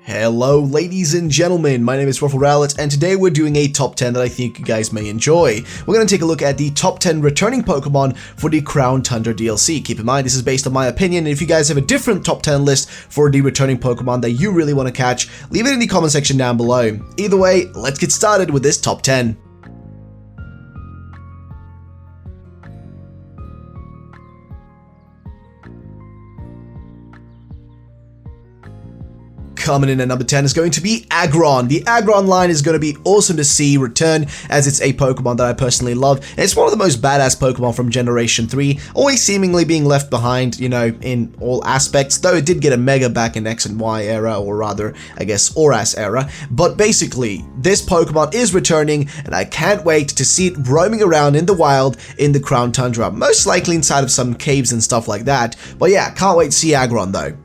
Hello ladies and gentlemen, my name is Rallet, and today we're doing a top 10 that I think you guys may enjoy. We're going to take a look at the top 10 returning Pokemon for the Crown Tundra DLC. Keep in mind this is based on my opinion, and if you guys have a different top 10 list for the returning Pokemon that you really want to catch, leave it in the comment section down below. Either way, let's get started with this top 10. Coming in at number 10 is going to be Agron. The Agron line is going to be awesome to see return, as it's a Pokemon that I personally love. And it's one of the most badass Pokemon from Generation 3, always seemingly being left behind, you know, in all aspects, though it did get a Mega back in X and Y era, or rather, I guess, ORAS era. But basically, this Pokemon is returning, and I can't wait to see it roaming around in the wild in the Crown Tundra, most likely inside of some caves and stuff like that. But yeah, can't wait to see Agron though.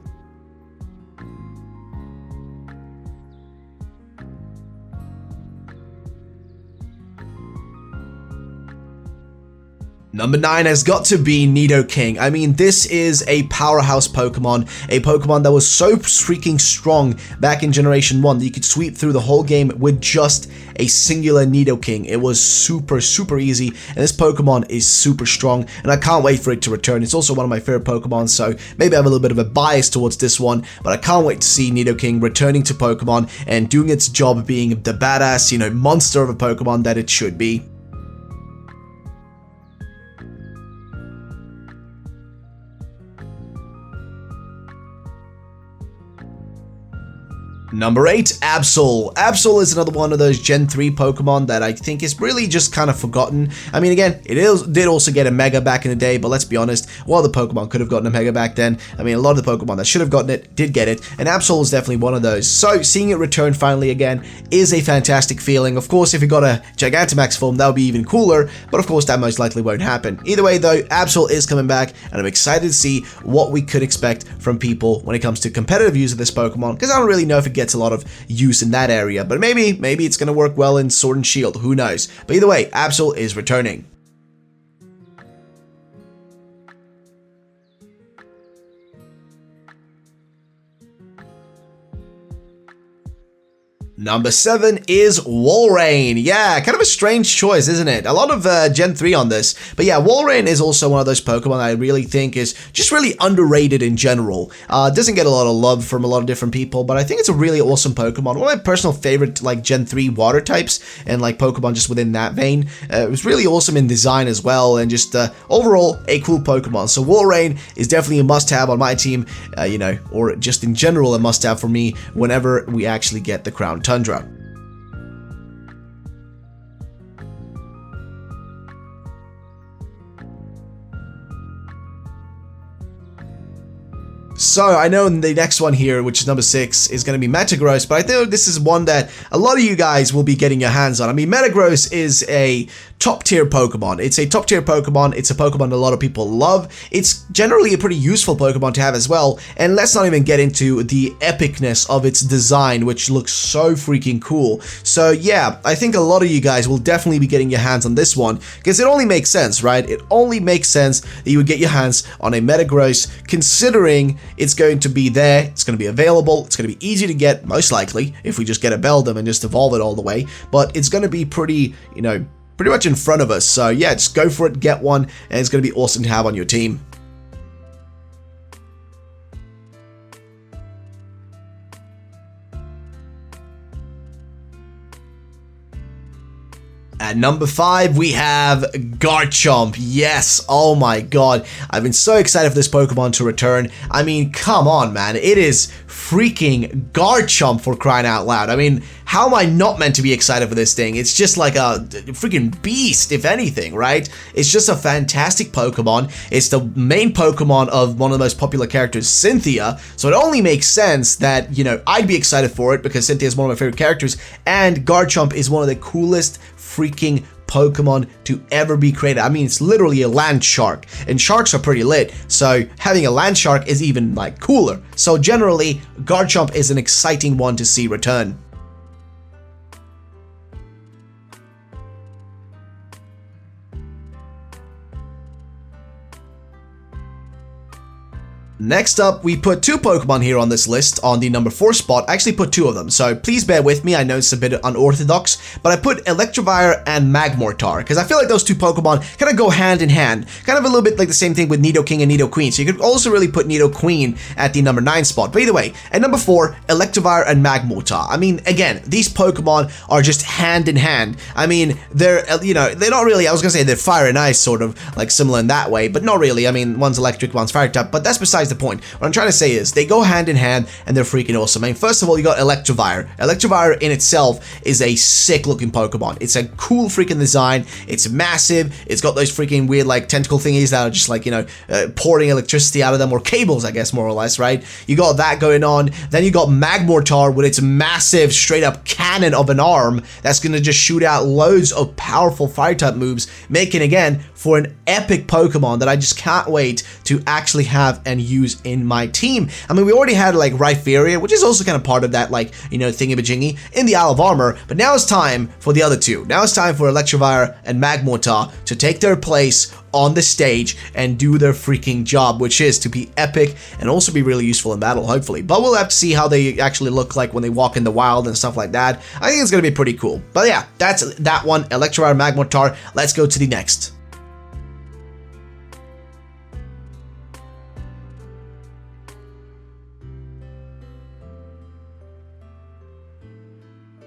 Number 9 has got to be Neato King. I mean, this is a powerhouse Pokemon, a Pokemon that was so freaking strong back in Generation 1 that you could sweep through the whole game with just a singular Neato King. It was super easy, and this Pokemon is super strong, and I can't wait for it to return. It's also one of my favorite Pokemon, so maybe I have a little bit of a bias towards this one, but I can't wait to see Neato King returning to Pokemon and doing its job of being the badass, you know, monster of a Pokemon that it should be. Number 8, Absol. Absol is another one of those Gen 3 Pokemon that I think is really just kind of forgotten. I mean, again, did also get a Mega back in the day, but let's be honest, while the Pokemon could have gotten a Mega back then, I mean, a lot of the Pokemon that should have gotten it did get it, and Absol is definitely one of those. So, seeing it return finally again is a fantastic feeling. Of course, if it got a Gigantamax form, that would be even cooler, but of course, that most likely won't happen. Either way, though, Absol is coming back, and I'm excited to see what we could expect from people when it comes to competitive use of this Pokemon, because I don't really know if it gets a lot of use in that area, but maybe it's going to work well in Sword and Shield, who knows. But either way, Absol is returning. Number 7 is Wolrain. Yeah, kind of a strange choice, isn't it? A lot of Gen 3 on this. But yeah, Wolrain is also one of those Pokemon I really think is just really underrated in general. Doesn't get a lot of love from a lot of different people, but I think it's a really awesome Pokemon. One of my personal favorite, like, Gen 3 water types, and like Pokemon just within that vein. It was really awesome in design as well, and just overall a cool Pokemon. So Wolrain is definitely a must-have on my team, you know, or just in general a must-have for me whenever we actually get the Crown Tundra. So, I know the next one here, which is number 6, is going to be Metagross, but I think this is one that a lot of you guys will be getting your hands on. I mean, Metagross is a top-tier Pokemon. It's a top-tier Pokemon. It's a Pokemon a lot of people love. It's generally a pretty useful Pokemon to have as well, and let's not even get into the epicness of its design, which looks so freaking cool. So, yeah, I think a lot of you guys will definitely be getting your hands on this one, because it only makes sense, right? It only makes sense that you would get your hands on a Metagross, considering it's going to be there, it's going to be available, it's going to be easy to get, most likely, if we just get a Beldum and just evolve it all the way, but it's going to be pretty, you know, pretty much in front of us. So yeah, just go for it, get one, and it's going to be awesome to have on your team. At number 5, we have Garchomp. Yes, oh my god. I've been so excited for this Pokemon to return. I mean, come on, man. It is freaking Garchomp, for crying out loud. I mean, how am I not meant to be excited for this thing? It's just like a freaking beast, if anything, right? It's just a fantastic Pokemon. It's the main Pokemon of one of the most popular characters, Cynthia. So it only makes sense that, you know, I'd be excited for it because Cynthia is one of my favorite characters, and Garchomp is one of the coolest freaking Pokemon to ever be created. I mean, it's literally a land shark, and sharks are pretty lit, so having a land shark is even like cooler. So generally, Garchomp is an exciting one to see return. Next up, we put 2 Pokemon here on this list on the number 4 spot. I actually put 2 of them, so please bear with me. I know it's a bit unorthodox, but I put Electrovirus and Magmota because I feel like those 2 Pokemon kind of go hand in hand. Kind of a little bit like the same thing with Neato King and Neato Queen, so you could also really put Neato Queen at the number 9 spot. But either way, at number 4, Electrovirus and Magmota. I mean, again, these Pokemon are just hand in hand. I mean, they're, you know, they're not really, I was gonna say they're fire and ice, sort of like similar in that way, but not really. I mean, one's electric, one's fire type, but that's besides the point. What I'm trying to say is they go hand in hand and they're freaking awesome. I mean, first of all, you got Electrovirus. Electrovirus in itself is a sick looking Pokemon. It's a cool freaking design. It's massive. It's got those freaking weird like tentacle thingies that are just like, you know, pouring electricity out of them, or cables, I guess, more or less, right? You got that going on. Then you got Magmortar with its massive straight up cannon of an arm that's gonna just shoot out loads of powerful fire type moves, making again for an epic Pokemon that I just can't wait to actually have and use in my team. I mean, we already had like Rhyperior, which is also kind of part of that, like, you know, thingy-majingy in the Isle of Armor, but now it's time for the other 2. Now it's time for Electrovirus and Magmota to take their place on the stage and do their freaking job, which is to be epic and also be really useful in battle, hopefully. But we'll have to see how they actually look like when they walk in the wild and stuff like that. I think it's gonna be pretty cool. But yeah, that's that one, Electrovirus Magmota. Let's go to the next.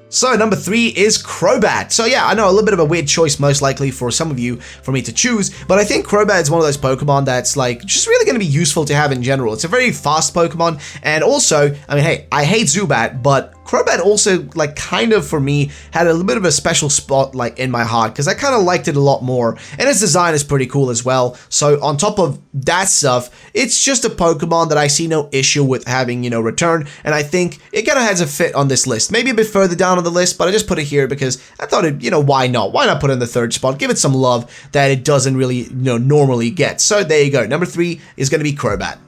So number 3 is Crobat. So yeah, I know a little bit of a weird choice most likely for some of you for me to choose, but I think Crobat is one of those Pokemon that's like just really going to be useful to have in general. It's a very fast Pokemon, and also, I mean, hey, I hate Zubat, but Crobat also, like, kind of, for me, had a little bit of a special spot, like, in my heart, because I kind of liked it a lot more, and its design is pretty cool as well. So on top of that stuff, it's just a Pokemon that I see no issue with having, you know, return, and I think it kind of has a fit on this list. Maybe a bit further down on the list, but I just put it here because I thought it, you know, why not? Why not put it in the 3rd spot? Give it some love that it doesn't really, you know, normally get. So there you go. Number 3 is going to be Crobat.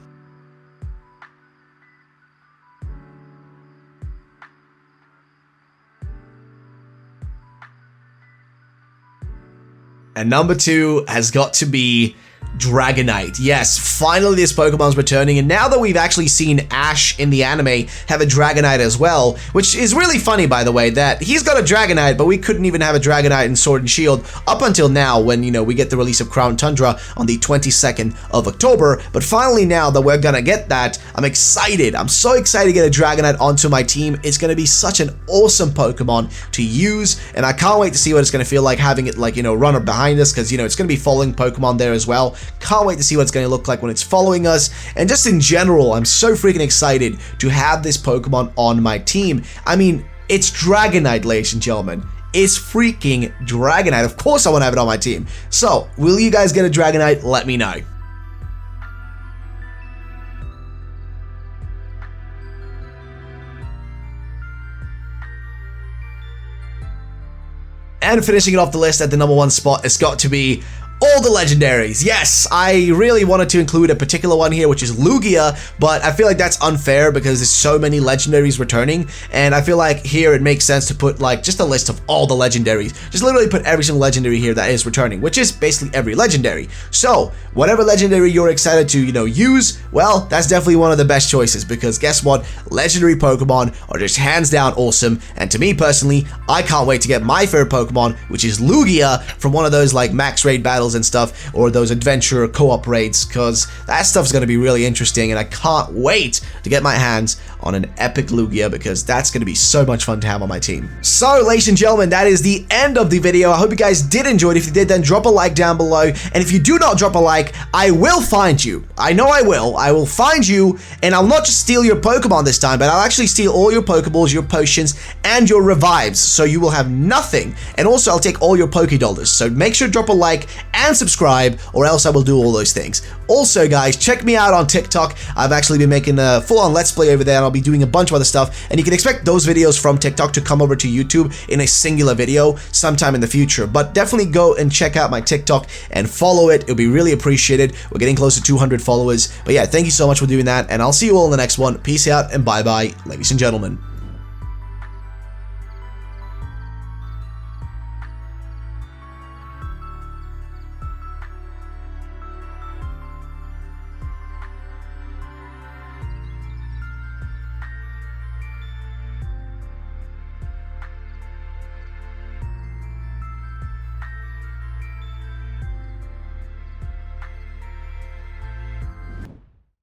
And number 2 has got to be Dragonite. Yes, finally this Pokemon's returning, and now that we've actually seen Ash in the anime have a Dragonite as well, which is really funny, by the way, that he's got a Dragonite, but we couldn't even have a Dragonite in Sword and Shield up until now when, you know, we get the release of Crown Tundra on the 22nd of October, but finally now that we're gonna get that, I'm excited. I'm so excited to get a Dragonite onto my team. It's gonna be such an awesome Pokemon to use, and I can't wait to see what it's gonna feel like having it, like, you know, run up behind us, because, you know, it's gonna be following Pokemon there as well. Can't wait to see what it's going to look like when it's following us, and just in general, I'm so freaking excited to have this Pokemon on my team. I mean, it's Dragonite, ladies and gentlemen. It's freaking Dragonite. Of course I want to have it on my team. So, will you guys get a Dragonite? Let me know. And finishing it off the list at the number 1 spot, it's got to be all the Legendaries. Yes, I really wanted to include a particular one here, which is Lugia, but I feel like that's unfair because there's so many Legendaries returning, and I feel like here it makes sense to put like just a list of all the Legendaries. Just literally put every single Legendary here that is returning, which is basically every Legendary. So, whatever Legendary you're excited to, you know, use, well, that's definitely one of the best choices, because guess what? Legendary Pokemon are just hands down awesome, and to me personally, I can't wait to get my favorite Pokemon, which is Lugia, from one of those like max raid battles and stuff, or those adventure co-op raids, because that stuff's going to be really interesting, and I can't wait to get my hands on an epic Lugia, because that's going to be so much fun to have on my team. So, ladies and gentlemen, that is the end of the video. I hope you guys did enjoy it. If you did, then drop a like down below, and if you do not drop a like, I will find you. I know I will. I will find you, and I'll not just steal your Pokemon this time, but I'll actually steal all your Pokeballs, your potions, and your revives, so you will have nothing, and also I'll take all your Pokédollars. So make sure to drop a like and subscribe, or else I will do all those things. Also, guys, check me out on TikTok. I've actually been making a full-on Let's Play over there, and I'll be doing a bunch of other stuff, and you can expect those videos from TikTok to come over to YouTube in a singular video sometime in the future. But definitely go and check out my TikTok and follow it. It'll be really appreciated. We're getting close to 200 followers. But yeah, thank you so much for doing that, and I'll see you all in the next one. Peace out, and bye-bye, ladies and gentlemen.